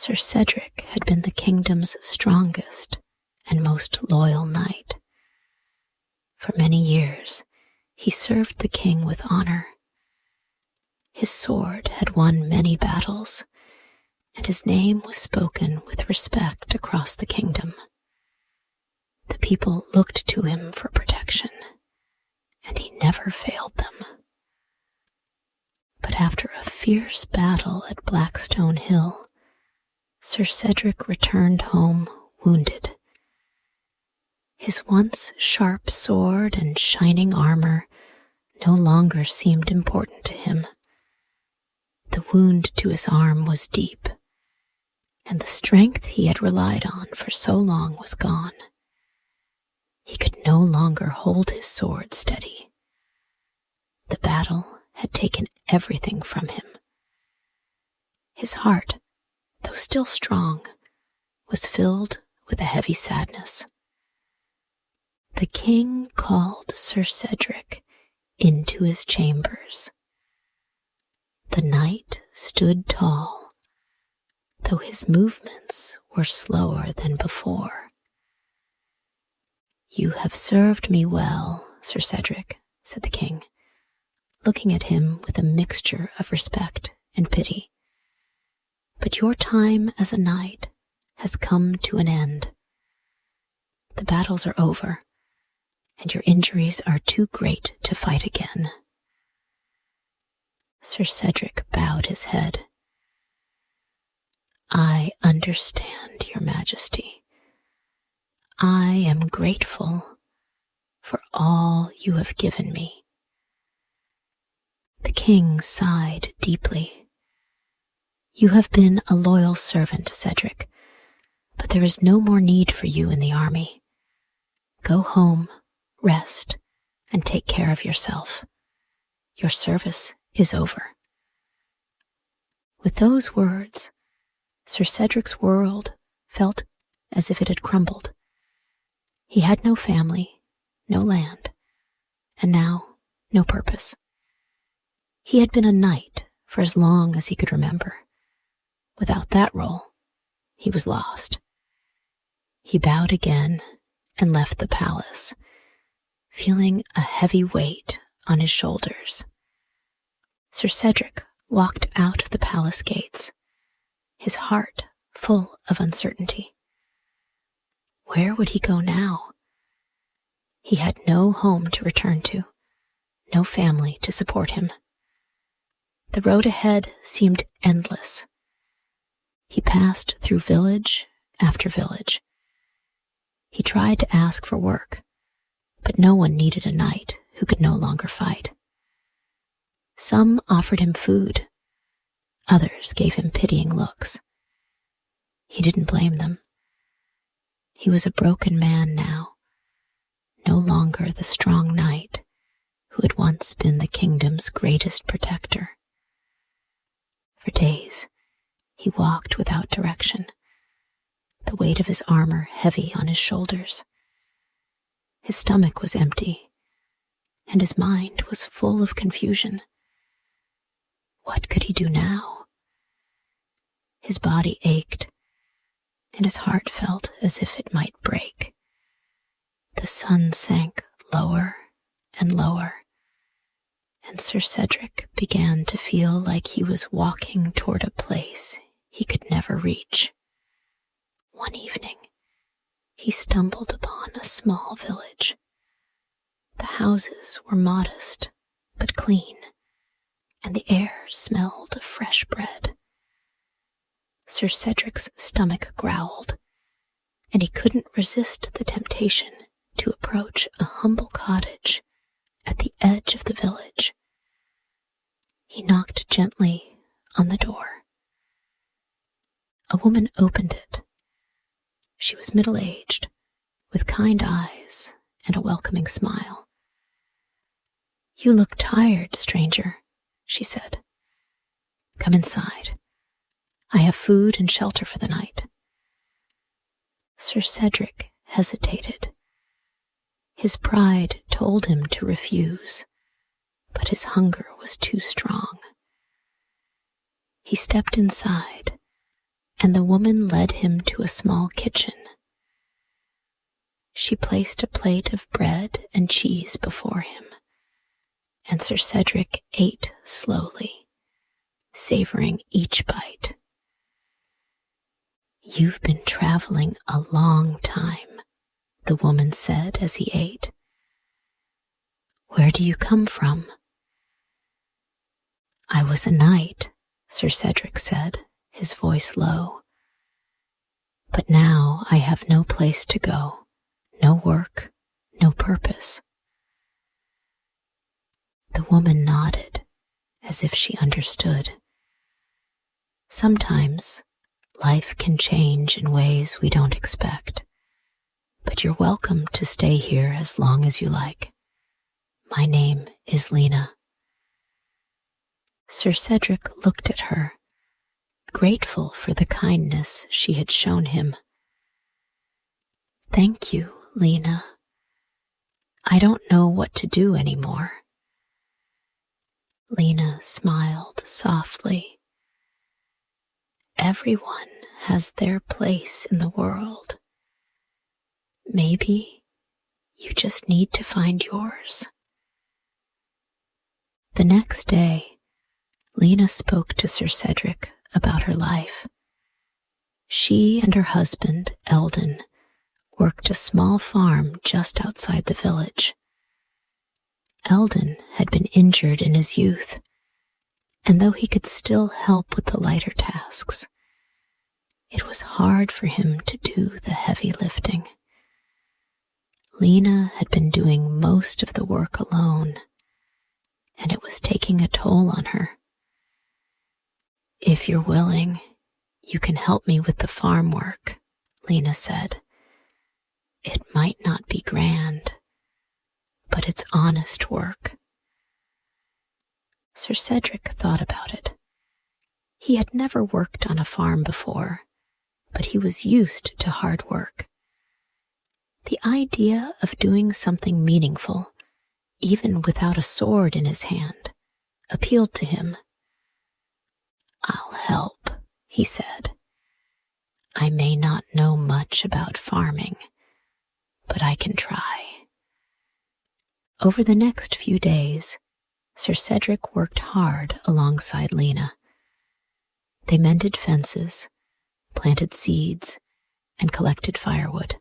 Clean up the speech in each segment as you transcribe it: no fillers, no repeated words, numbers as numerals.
Sir Cedric had been the kingdom's strongest and most loyal knight. For many years, he served the king with honor. His sword had won many battles, and his name was spoken with respect across the kingdom. The people looked to him for protection, and he never failed them. But after a fierce battle at Blackstone Hill, Sir Cedric returned home wounded. His once sharp sword and shining armor no longer seemed important to him. The wound to his arm was deep, and the strength he had relied on for so long was gone. He could no longer hold his sword steady. The battle had taken everything from him. His heart, though still strong, was filled with a heavy sadness. The king called Sir Cedric into his chambers. The knight stood tall, though his movements were slower than before. "You have served me well, Sir Cedric," said the king, looking at him with a mixture of respect and pity. "But your time as a knight has come to an end. The battles are over, and your injuries are too great to fight again." Sir Cedric bowed his head. "I understand, Your Majesty. I am grateful for all you have given me." The king sighed deeply. "You have been a loyal servant, Cedric, but there is no more need for you in the army. Go home, rest, and take care of yourself. Your service is over." With those words, Sir Cedric's world felt as if it had crumbled. He had no family, no land, and now no purpose. He had been a knight for as long as he could remember. Without that role, he was lost. He bowed again and left the palace, feeling a heavy weight on his shoulders. Sir Cedric walked out of the palace gates, his heart full of uncertainty. Where would he go now? He had no home to return to, no family to support him. The road ahead seemed endless. He passed through village after village. He tried to ask for work, but no one needed a knight who could no longer fight. Some offered him food. Others gave him pitying looks. He didn't blame them. He was a broken man now, no longer the strong knight who had once been the kingdom's greatest protector. For days, he walked without direction, the weight of his armor heavy on his shoulders. His stomach was empty, and his mind was full of confusion. What could he do now? His body ached, and his heart felt as if it might break. The sun sank lower and lower, and Sir Cedric began to feel like he was walking toward a place he could never reach. One evening, he stumbled upon a small village. The houses were modest but clean, and the air smelled of fresh bread. Sir Cedric's stomach growled, and he couldn't resist the temptation to approach a humble cottage at the edge of the village. He knocked gently on the door. A woman opened it. She was middle-aged, with kind eyes and a welcoming smile. "You look tired, stranger," she said. "Come inside. I have food and shelter for the night." Sir Cedric hesitated. His pride told him to refuse, but his hunger was too strong. He stepped inside and the woman led him to a small kitchen. She placed a plate of bread and cheese before him, and Sir Cedric ate slowly, savoring each bite. "You've been traveling a long time," the woman said as he ate. "Where do you come from?" "I was a knight," Sir Cedric said, his voice low. "But now I have no place to go, no work, no purpose." The woman nodded, as if she understood. Sometimes life can change in ways we don't expect, but you're welcome to stay here as long as you like. My name is Lena. Sir Cedric looked at her, grateful for the kindness she had shown him. "Thank you, Lena. I don't know what to do anymore." Lena smiled softly. "Everyone has their place in the world. Maybe you just need to find yours." The next day, Lena spoke to Sir Cedric about her life. She and her husband, Eldon, worked a small farm just outside the village. Eldon had been injured in his youth, and though he could still help with the lighter tasks, it was hard for him to do the heavy lifting. Lena had been doing most of the work alone, and it was taking a toll on her. "If you're willing, you can help me with the farm work," Lena said. "It might not be grand, but it's honest work." Sir Cedric thought about it. He had never worked on a farm before, but he was used to hard work. The idea of doing something meaningful, even without a sword in his hand, appealed to him. "I'll help," he said. "I may not know much about farming, but I can try." Over the next few days, Sir Cedric worked hard alongside Lena. They mended fences, planted seeds, and collected firewood.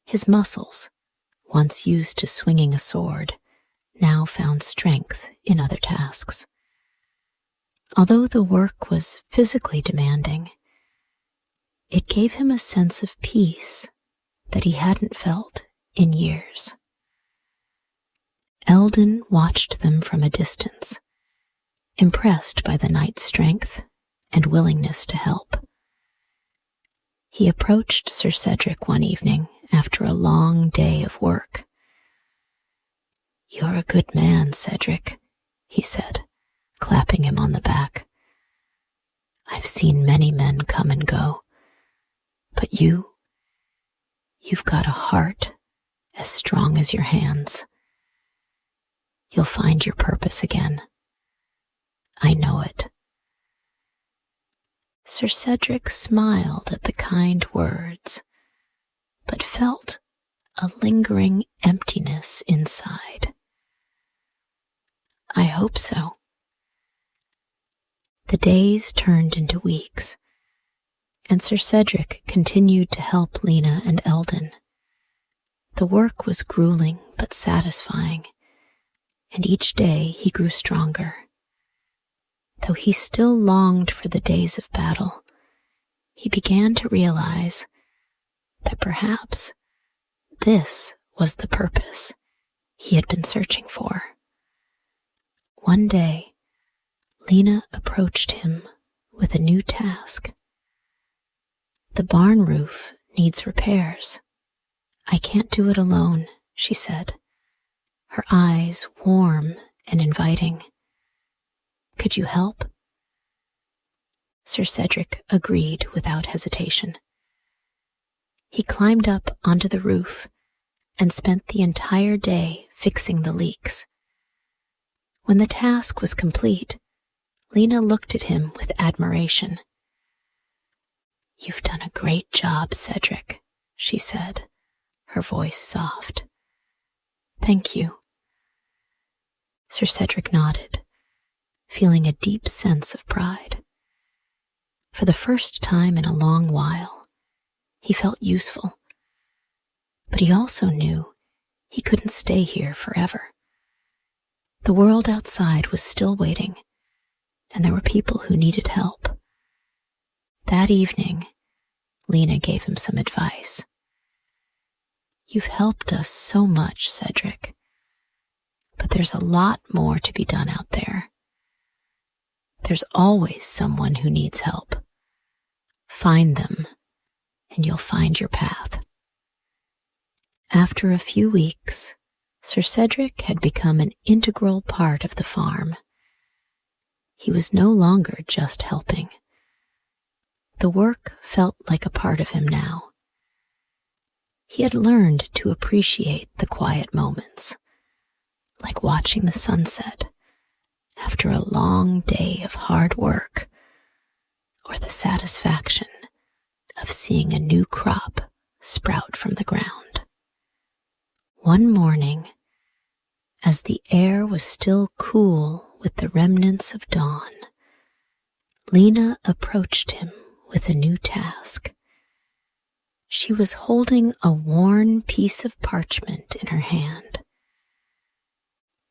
His muscles, once used to swinging a sword, now found strength in other tasks. Although the work was physically demanding, it gave him a sense of peace that he hadn't felt in years. Eldon watched them from a distance, impressed by the knight's strength and willingness to help. He approached Sir Cedric one evening after a long day of work. "You're a good man, Cedric," he said, clapping him on the back. "I've seen many men come and go, but you've got a heart as strong as your hands. You'll find your purpose again. I know it." Sir Cedric smiled at the kind words, but felt a lingering emptiness inside. "I hope so." The days turned into weeks, and Sir Cedric continued to help Lena and Eldon. The work was grueling but satisfying, and each day he grew stronger. Though he still longed for the days of battle, he began to realize that perhaps this was the purpose he had been searching for. One day, Lena approached him with a new task. "The barn roof needs repairs. I can't do it alone," she said, her eyes warm and inviting. "Could you help?" Sir Cedric agreed without hesitation. He climbed up onto the roof and spent the entire day fixing the leaks. When the task was complete, Lena looked at him with admiration. "You've done a great job, Cedric," she said, her voice soft. "Thank you." Sir Cedric nodded, feeling a deep sense of pride. For the first time in a long while, he felt useful. But he also knew he couldn't stay here forever. The world outside was still waiting, and there were people who needed help. That evening, Lena gave him some advice. "You've helped us so much, Cedric, but there's a lot more to be done out there. There's always someone who needs help. Find them, and you'll find your path." After a few weeks, Sir Cedric had become an integral part of the farm. He was no longer just helping. The work felt like a part of him now. He had learned to appreciate the quiet moments, like watching the sunset after a long day of hard work, or the satisfaction of seeing a new crop sprout from the ground. One morning, as the air was still cool with the remnants of dawn, Lena approached him with a new task. She was holding a worn piece of parchment in her hand.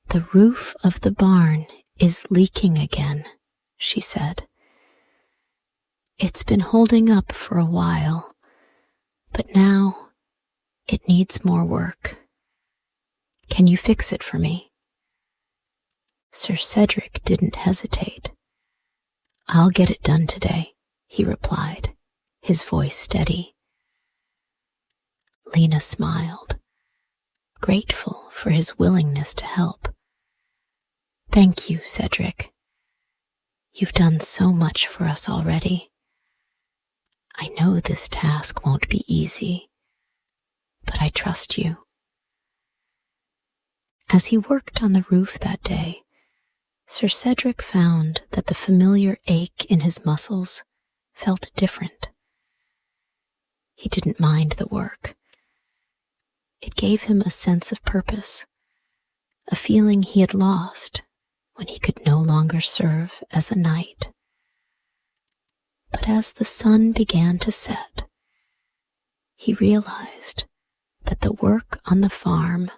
"The roof of the barn is leaking again," she said. "It's been holding up for a while, but now it needs more work. Can you fix it for me?" Sir Cedric didn't hesitate. "I'll get it done today," he replied, his voice steady. Lena smiled, grateful for his willingness to help. "Thank you, Cedric. You've done so much for us already. I know this task won't be easy, but I trust you." As he worked on the roof that day, Sir Cedric found that the familiar ache in his muscles felt different. He didn't mind the work. It gave him a sense of purpose, a feeling he had lost when he could no longer serve as a knight. But as the sun began to set, he realized that the work on the farm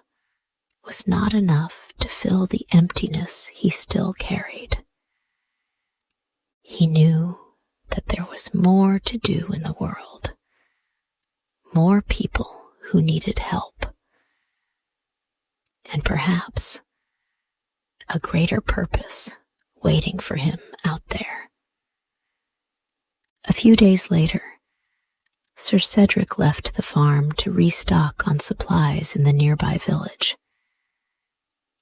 was not enough to fill the emptiness he still carried. He knew that there was more to do in the world, more people who needed help, and perhaps a greater purpose waiting for him out there. A few days later, Sir Cedric left the farm to restock on supplies in the nearby village.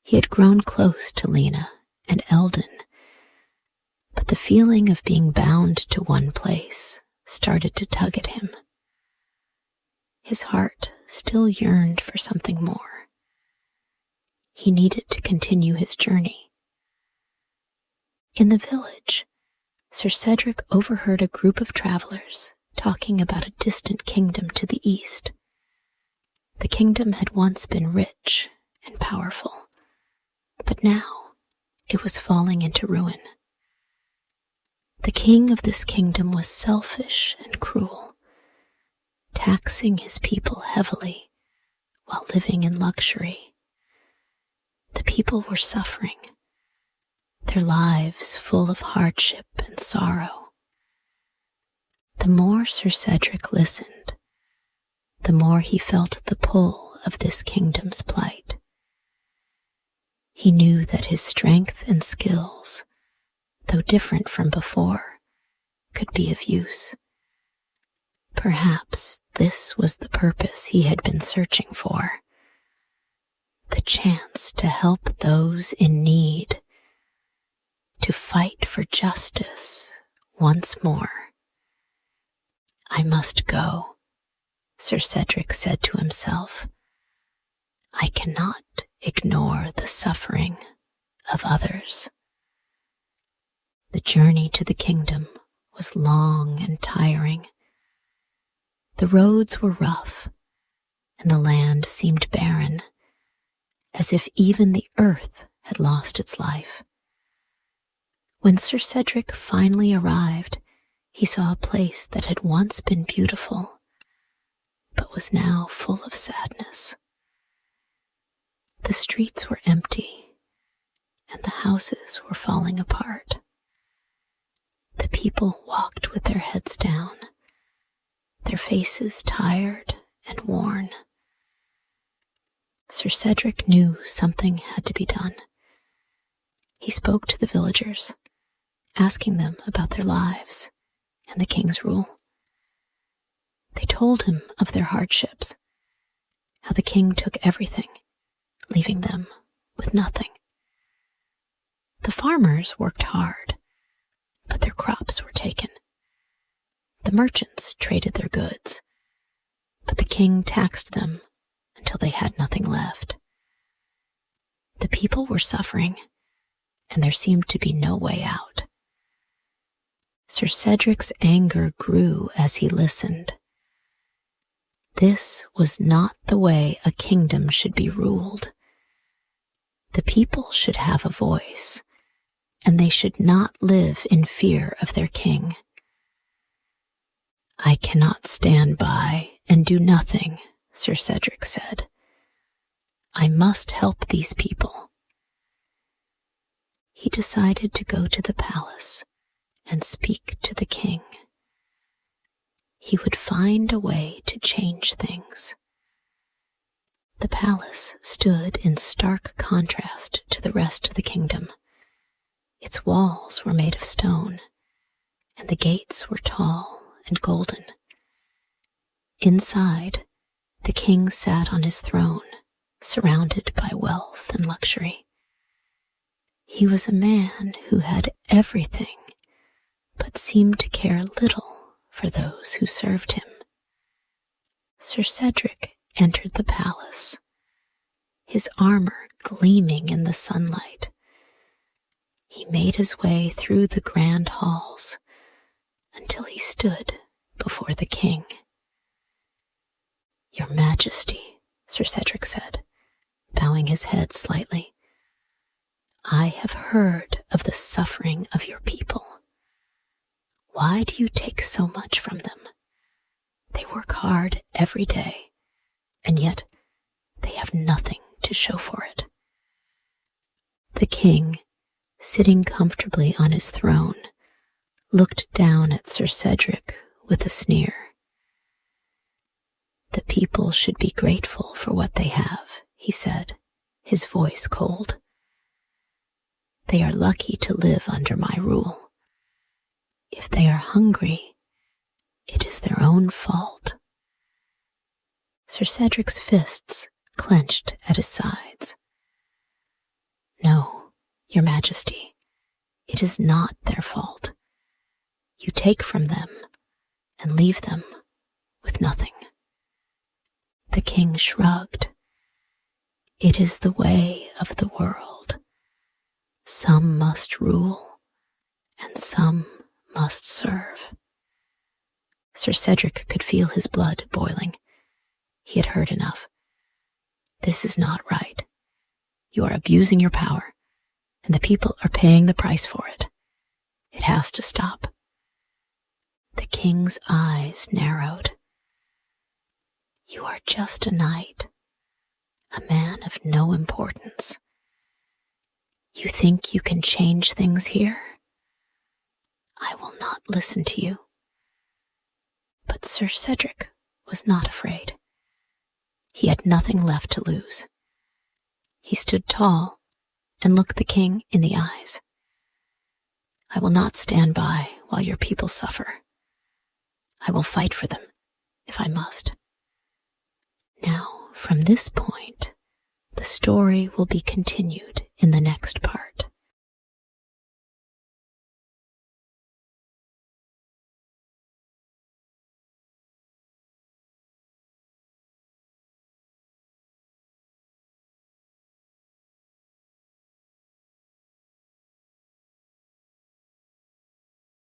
He had grown close to Lena and Eldon, but the feeling of being bound to one place started to tug at him. His heart still yearned for something more. He needed to continue his journey. In the village, Sir Cedric overheard a group of travelers talking about a distant kingdom to the east. The kingdom had once been rich and powerful, but now it was falling into ruin. The king of this kingdom was selfish and cruel, taxing his people heavily while living in luxury. The people were suffering, their lives full of hardship and sorrow. The more Sir Cedric listened, the more he felt the pull of this kingdom's plight. He knew that his strength and skills, though different from before, could be of use. Perhaps this was the purpose he had been searching for, the chance to help those in need, to fight for justice once more. "I must go," Sir Cedric said to himself. "I cannot ignore the suffering of others." The journey to the kingdom was long and tiring, The roads were rough, and the land seemed barren, as if even the earth had lost its life. When Sir Cedric finally arrived, he saw a place that had once been beautiful, but was now full of sadness. The streets were empty, and the houses were falling apart. The people walked with their heads down, their faces tired and worn. Sir Cedric knew something had to be done. He spoke to the villagers, asking them about their lives and the king's rule. They told him of their hardships, how the king took everything, leaving them with nothing. The farmers worked hard, but their crops were taken. The merchants traded their goods, but the king taxed them until they had nothing left. The people were suffering, and there seemed to be no way out. Sir Cedric's anger grew as he listened. This was not the way a kingdom should be ruled. The people should have a voice, and they should not live in fear of their king. "I cannot stand by and do nothing," Sir Cedric said. "I must help these people." He decided to go to the palace and speak to the king. He would find a way to change things. The palace stood in stark contrast to the rest of the kingdom. Its walls were made of stone, and the gates were tall and golden. Inside, the king sat on his throne, surrounded by wealth and luxury. He was a man who had everything, but seemed to care little for those who served him. Sir Cedric entered the palace, his armor gleaming in the sunlight. He made his way through the grand halls until he stood before the king. "Your Majesty," Sir Cedric said, bowing his head slightly, "I have heard of the suffering of your people. Why do you take so much from them? They work hard every day, and yet they have nothing to show for it." The king, sitting comfortably on his throne, looked down at Sir Cedric with a sneer. "The people should be grateful for what they have," he said, his voice cold. "They are lucky to live under my rule. If they are hungry, it is their own fault." Sir Cedric's fists clenched at his sides. "No, Your Majesty, it is not their fault. You take from them and leave them with nothing." The king shrugged. "It is the way of the world. Some must rule, and some must serve." Sir Cedric could feel his blood boiling. He had heard enough. "This is not right. You are abusing your power, and the people are paying the price for it. It has to stop." The king's eyes narrowed. "You are just a knight, a man of no importance. You think you can change things here? I will not listen to you." But Sir Cedric was not afraid. He had nothing left to lose. He stood tall and looked the king in the eyes. "I will not stand by while your people suffer. I will fight for them if I must." Now, from this point, the story will be continued in the next part.